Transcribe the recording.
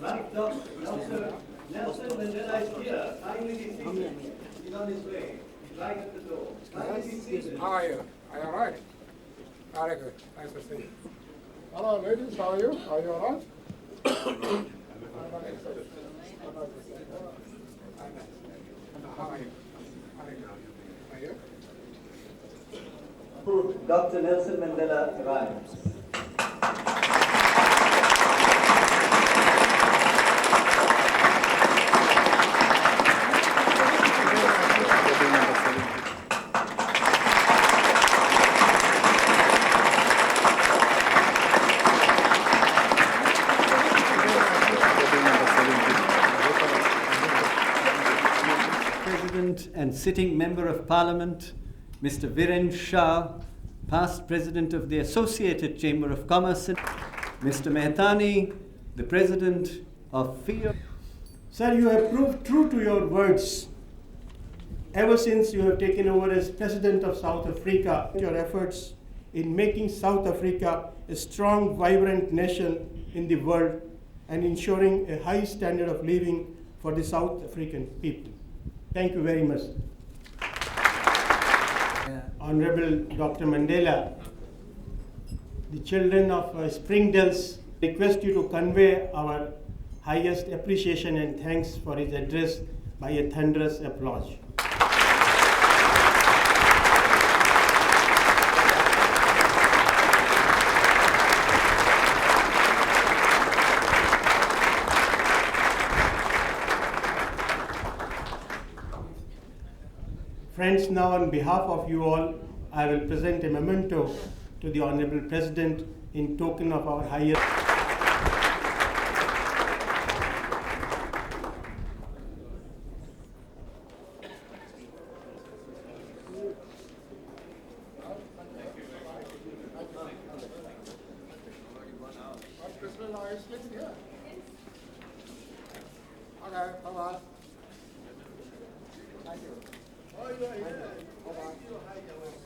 Right, Dr. Nelson Mandela is here. Kindly be seated. He's on his way. He's right at the door. Kindly be seated. How are you? Are you all right? Very good. Nice to see you. Hello, ladies. How are you? Are you all right? How are you? Are you? Dr. Nelson Mandela arrives. President and sitting Member of Parliament, Mr. Viren Shah, past President of the Associated Chamber of Commerce, Mr. Mehtani, the President of FIO. Sir, you have proved true to your words. Ever since you have taken over as President of South Africa, your efforts in making South Africa a strong, vibrant nation in the world and ensuring a high standard of living for the South African people. Thank you very much. Honorable Dr. Mandela, the children of Springdales request you to convey our highest appreciation and thanks for his address by a thunderous applause. Friends, now on behalf of you all, I will present a memento to the Honorable President in token of our highest. Okay, bye-bye. Thank you. Oh, yeah, yeah. Bye-bye.